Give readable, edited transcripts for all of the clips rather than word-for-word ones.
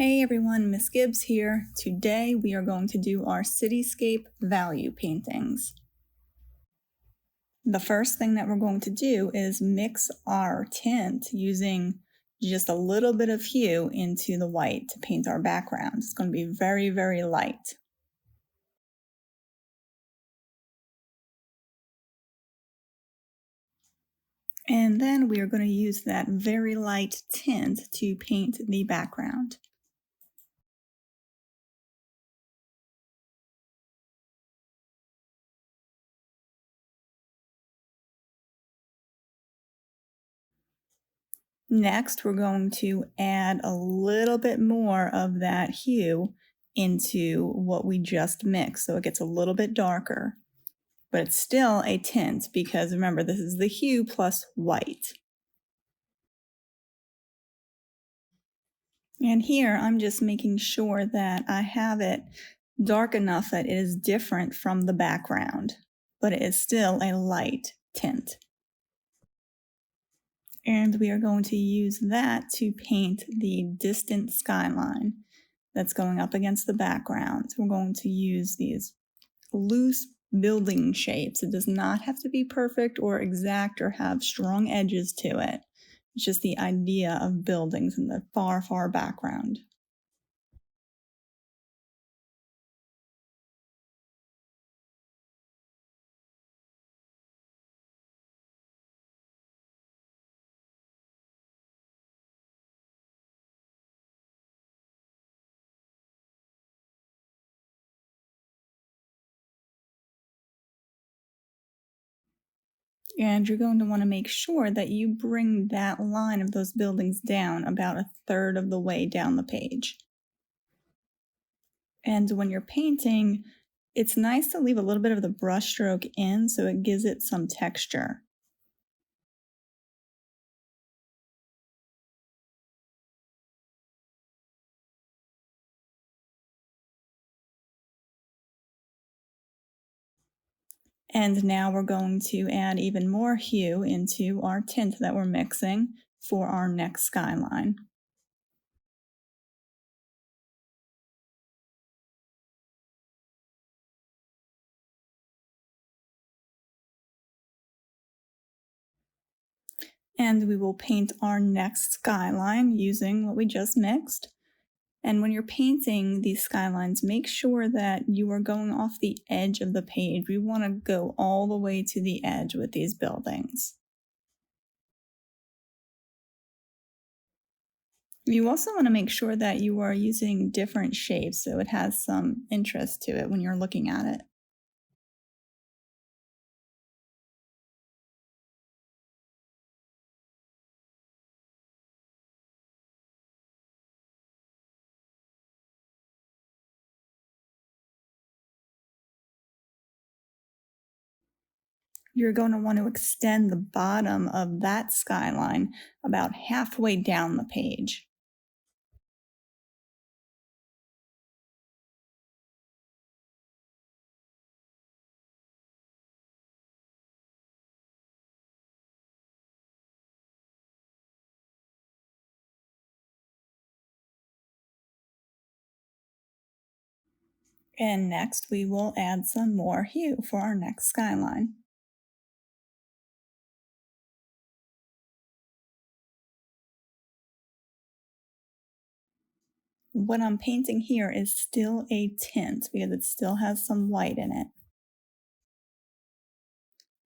Hey everyone, Miss Gibbs here. Today we are going to do our Cityscape value paintings. The first thing that we're going to do is mix our tint using just a little bit of hue into the white to paint our background. It's going to be very, very light. And then we are going to use that very light tint to paint the background. Next, we're going to add a little bit more of that hue into what we just mixed, so it gets a little bit darker. But it's still a tint because remember, this is the hue plus white. And here I'm just making sure that I have it dark enough that it is different from the background, but it is still a light tint. And we are going to use that to paint the distant skyline that's going up against the background. We're going to use these loose building shapes. It does not have to be perfect or exact or have strong edges to it. It's just the idea of buildings in the far, far background. And you're going to want to make sure that you bring that line of those buildings down about a third of the way down the page. And when you're painting, it's nice to leave a little bit of the brush stroke in so it gives it some texture. And now we're going to add even more hue into our tint that we're mixing for our next skyline. And we will paint our next skyline using what we just mixed. And when you're painting these skylines, make sure that you are going off the edge of the page. We want to go all the way to the edge with these buildings. You also want to make sure that you are using different shapes so it has some interest to it when you're looking at it. You're going to want to extend the bottom of that skyline about halfway down the page. And next we will add some more hue for our next skyline. What I'm painting here is still a tint because it still has some white in it.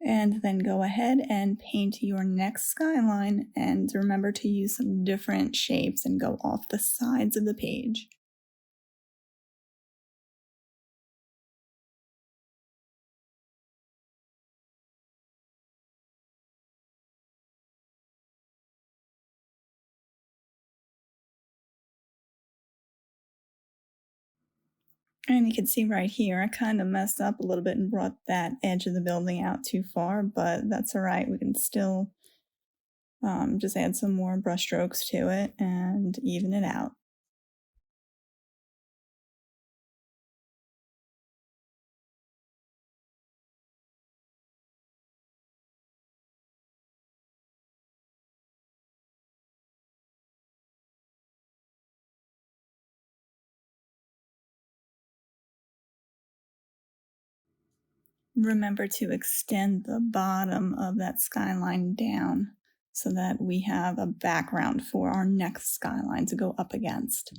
And then go ahead and paint your next skyline and remember to use some different shapes and go off the sides of the page. And you can see right here, I kind of messed up a little bit and brought that edge of the building out too far, but that's all right. We can still just add some more brush strokes to it and even it out. Remember to extend the bottom of that skyline down so that we have a background for our next skyline to go up against.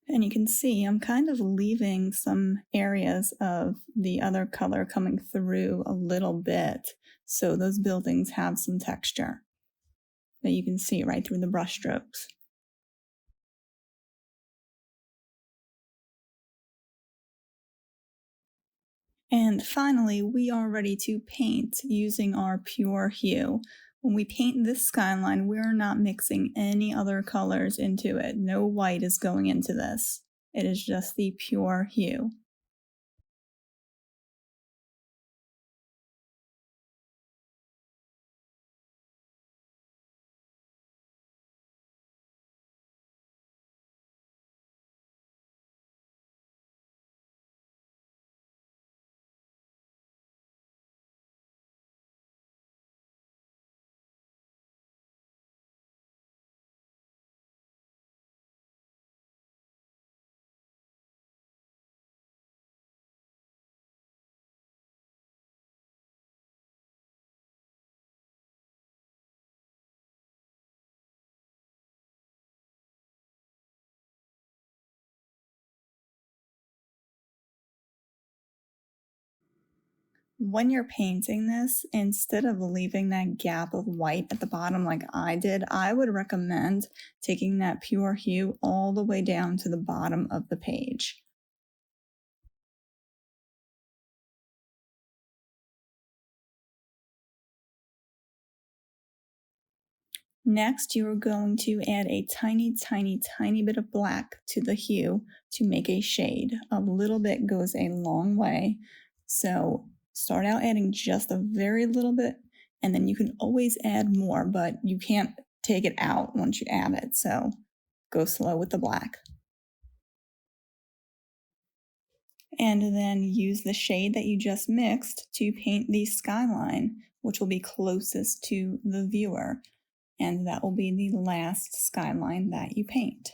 And you can see I'm kind of leaving some areas of the other color coming through a little bit, so those buildings have some texture that you can see right through the brush strokes. And finally, we are ready to paint using our pure hue. When we paint this skyline, we're not mixing any other colors into it. No white is going into this. It is just the pure hue. When you're painting this, instead of leaving that gap of white at the bottom like I did, I would recommend taking that pure hue all the way down to the bottom of the page. Next, you are going to add a tiny, tiny, tiny bit of black to the hue to make a shade. A little bit goes a long way. So start out adding just a very little bit, and then you can always add more, but you can't take it out once you add it. So go slow with the black. And then use the shade that you just mixed to paint the skyline, which will be closest to the viewer. And that will be the last skyline that you paint.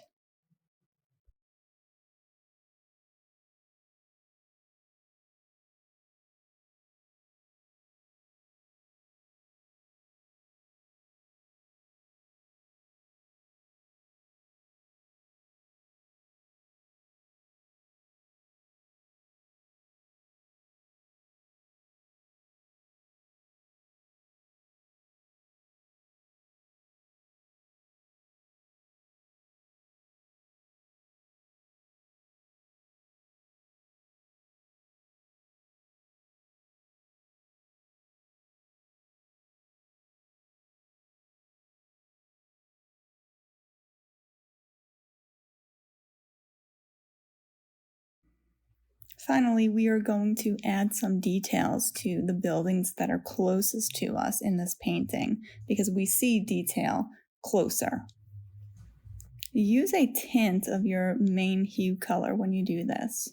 Finally, we are going to add some details to the buildings that are closest to us in this painting because we see detail closer. Use a tint of your main hue color when you do this.